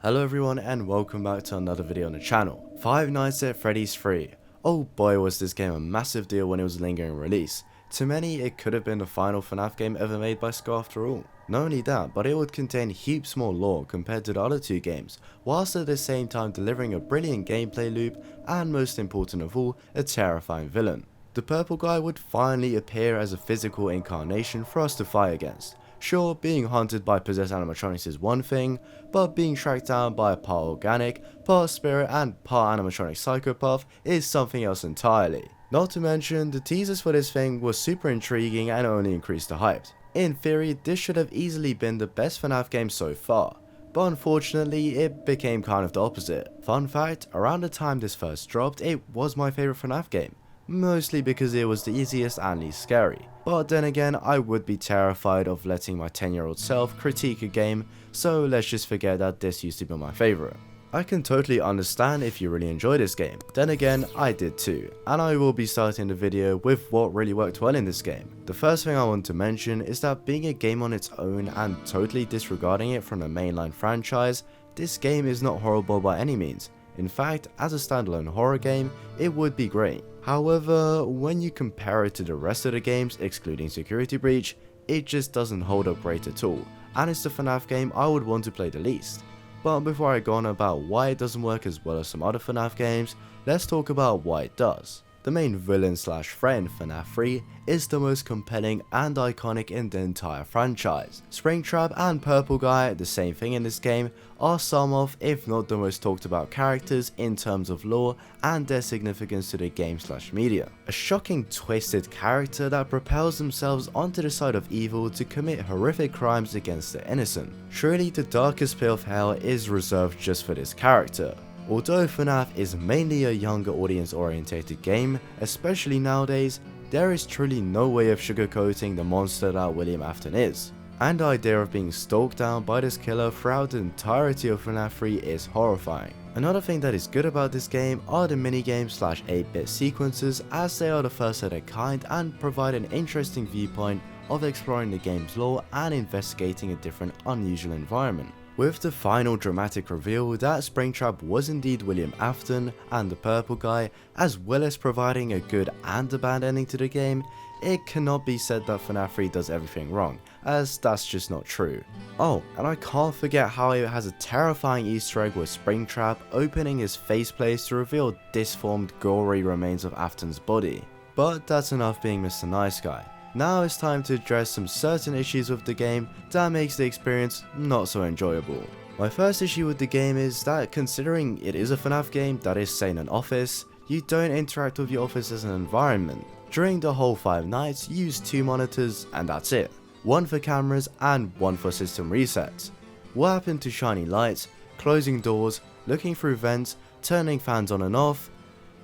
Hello everyone and welcome back to another video on the channel. Five Nights at Freddy's 3. Oh boy, was this game a massive deal when it was lingering release. To many, it could have been the final FNAF game ever made by Scott after all. Not only that, but it would contain heaps more lore compared to the other two games, whilst at the same time delivering a brilliant gameplay loop and, most important of all, a terrifying villain. The purple guy would finally appear as a physical incarnation for us to fight against. Sure, being hunted by possessed animatronics is one thing, but being tracked down by a part organic, part spirit and part animatronic psychopath is something else entirely. Not to mention, the teasers for this thing were super intriguing and only increased the hype. In theory, this should have easily been the best FNAF game so far, but unfortunately it became kind of the opposite. Fun fact, around the time this first dropped, it was my favourite FNAF game. Mostly because it was the easiest and least scary. But then again, I would be terrified of letting my 10-year-old self critique a game, so let's just forget that this used to be my favourite. I can totally understand if you really enjoy this game. Then again, I did too, and I will be starting the video with what really worked well in this game. The first thing I want to mention is that being a game on its own and totally disregarding it from the mainline franchise, this game is not horrible by any means. In fact, as a standalone horror game, it would be great. However, when you compare it to the rest of the games, excluding Security Breach, it just doesn't hold up great at all, and it's the FNAF game I would want to play the least. But before I go on about why it doesn't work as well as some other FNAF games, let's talk about why it does. The main villain slash friend FNAF 3 is the most compelling and iconic in the entire franchise. Springtrap and Purple Guy, the same thing in this game, are some of, if not the most talked about characters in terms of lore and their significance to the game slash media. A shocking twisted character that propels themselves onto the side of evil to commit horrific crimes against the innocent. Surely the darkest pit of hell is reserved just for this character. Although FNAF is mainly a younger audience orientated game, especially nowadays, there is truly no way of sugarcoating the monster that William Afton is. And the idea of being stalked down by this killer throughout the entirety of FNAF 3 is horrifying. Another thing that is good about this game are the minigames slash 8-bit sequences, as they are the first of their kind and provide an interesting viewpoint of exploring the game's lore and investigating a different unusual environment. With the final dramatic reveal that Springtrap was indeed William Afton and the Purple Guy, as well as providing a good and a bad ending to the game, it cannot be said that FNAF 3 does everything wrong, as that's just not true. Oh, and I can't forget how it has a terrifying Easter egg with Springtrap opening his faceplate to reveal disformed, gory remains of Afton's body. But that's enough being Mr. Nice Guy. Now it's time to address some certain issues with the game that makes the experience not so enjoyable. My first issue with the game is that considering it is a FNAF game that is set in an office, you don't interact with your office as an environment. During the whole 5 nights, you use 2 monitors and that's it. One for cameras and one for system resets. What happened to shiny lights, closing doors, looking through vents, turning fans on and off?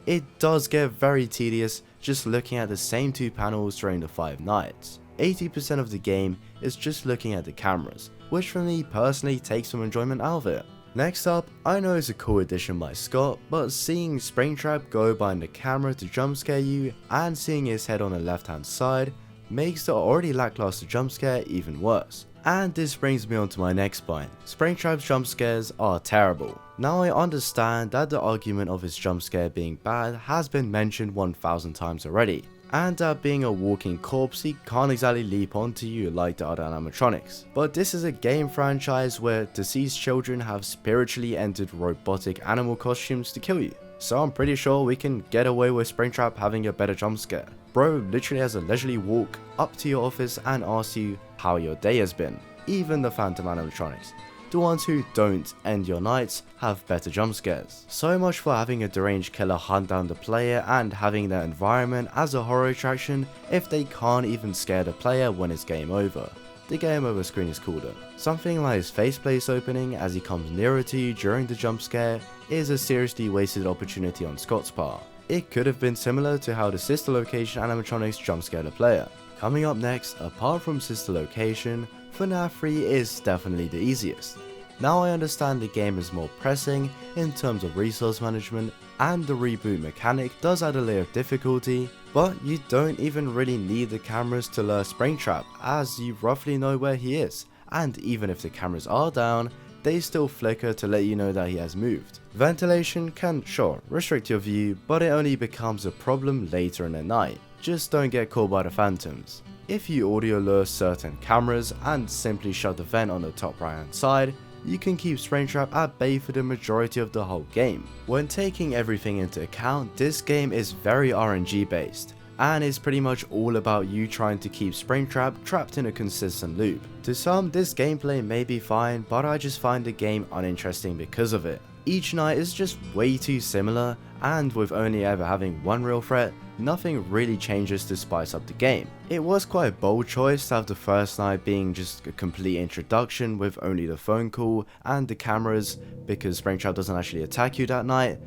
It does get very tedious just looking at the same 2 panels during the 5 nights. 80% of the game is just looking at the cameras, which for me personally takes some enjoyment out of it. Next up, I know it's a cool addition by Scott, but seeing Springtrap go behind the camera to jump scare you and seeing his head on the left hand side makes the already lackluster jump scare even worse. And this brings me on to my next point. Springtrap's jump scares are terrible. Now I understand that the argument of his jump scare being bad has been mentioned 1000 times already, and that being a walking corpse he can't exactly leap onto you like the other animatronics. But this is a game franchise where deceased children have spiritually entered robotic animal costumes to kill you. So I'm pretty sure we can get away with Springtrap having a better jump scare. Bro literally has a leisurely walk up to your office and asks you how your day has been. Even the phantom animatronics, the ones who don't end your nights, have better jump scares. So much for having a deranged killer hunt down the player and having their environment as a horror attraction if they can't even scare the player when it's game over. The game over screen is cool though. Something like his faceplate opening as he comes nearer to you during the jump scare is a seriously wasted opportunity on Scott's part. It could have been similar to how the sister location animatronics jump scare the player. Coming up next, apart from sister location, FNAF 3 is definitely the easiest. Now I understand the game is more pressing in terms of resource management and the reboot mechanic does add a layer of difficulty, but you don't even really need the cameras to lure Springtrap as you roughly know where he is, and even if the cameras are down, they still flicker to let you know that he has moved. Ventilation can, sure, restrict your view, but it only becomes a problem later in the night. Just don't get caught by the phantoms. If you audio lure certain cameras and simply shut the vent on the top right hand side, you can keep Springtrap at bay for the majority of the whole game. When taking everything into account, this game is very RNG based, and it's pretty much all about you trying to keep Springtrap trapped in a consistent loop. To some, this gameplay may be fine, but I just find the game uninteresting because of it. Each night is just way too similar, and with only ever having one real threat, nothing really changes to spice up the game. It was quite a bold choice to have the first night being just a complete introduction with only the phone call and the cameras, because Springtrap doesn't actually attack you that night.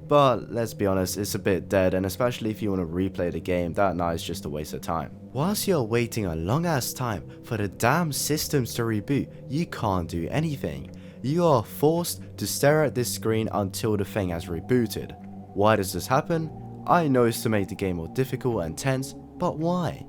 But let's be honest, it's a bit dead, and especially if you want to replay the game, that night is just a waste of time. Whilst you're waiting a long ass time for the damn systems to reboot, you can't do anything. You are forced to stare at this screen until the thing has rebooted. Why does this happen? I know it's to make the game more difficult and tense, but why?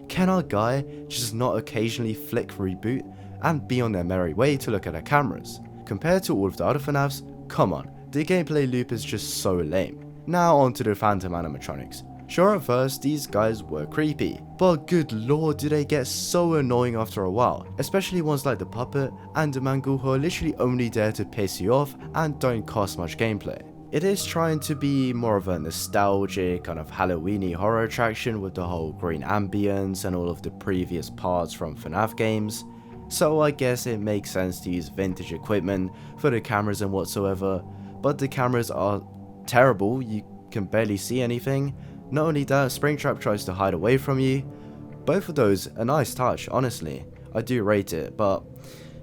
Can our guy just not occasionally flick reboot and be on their merry way to look at their cameras? Compared to all of the other FNAFs, come on, the gameplay loop is just so lame. Now onto the phantom animatronics. Sure, at first these guys were creepy, but good lord do they get so annoying after a while, especially ones like the puppet and the mangle who are literally only there to piss you off and don't cost much gameplay. It is trying to be more of a nostalgic kind of Halloween-y horror attraction with the whole green ambience and all of the previous parts from FNAF games, so I guess it makes sense to use vintage equipment for the cameras and whatsoever, but the cameras are terrible, you can barely see anything. Not only that, Springtrap tries to hide away from you. Both of those a nice touch, honestly, I do rate it, but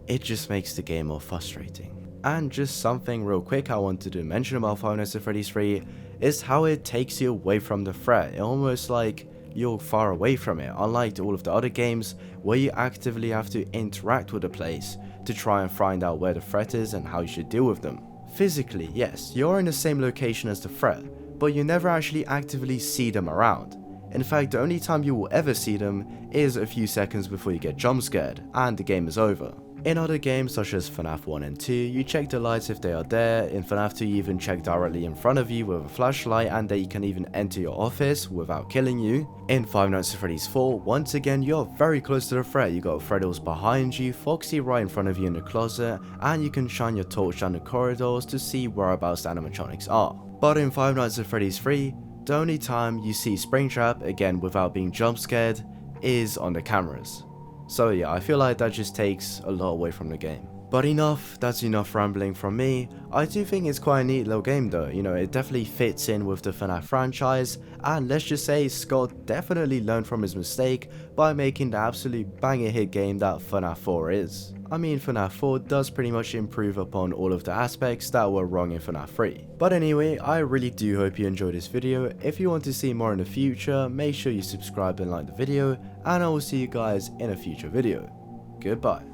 it just makes the game more frustrating. And just something real quick I wanted to mention about Five Nights at Freddy's 3 is how it takes you away from the threat. It's almost like you're far away from it, unlike all of the other games where you actively have to interact with the place to try and find out where the threat is and how you should deal with them. Physically, yes, you're in the same location as the threat, but you never actually actively see them around. In fact, the only time you will ever see them is a few seconds before you get jump scared and the game is over. In other games such as FNAF 1 and 2, you check the lights if they are there. In FNAF 2 you even check directly in front of you with a flashlight, and they can even enter your office without killing you. In Five Nights at Freddy's 4, once again you're very close to the threat. You got Freddles behind you, Foxy right in front of you in the closet, and you can shine your torch down the corridors to see whereabouts the animatronics are. But in Five Nights at Freddy's 3, the only time you see Springtrap, again without being jump scared, is on the cameras. So yeah, I feel like that just takes a lot away from the game. But that's enough rambling from me. I do think it's quite a neat little game though, you know, it definitely fits in with the FNAF franchise, and let's just say Scott definitely learned from his mistake by making the absolute banger hit game that FNAF 4 is. I mean, FNAF 4 does pretty much improve upon all of the aspects that were wrong in FNAF 3. But anyway, I really do hope you enjoyed this video. If you want to see more in the future, make sure you subscribe and like the video, and I will see you guys in a future video. Goodbye.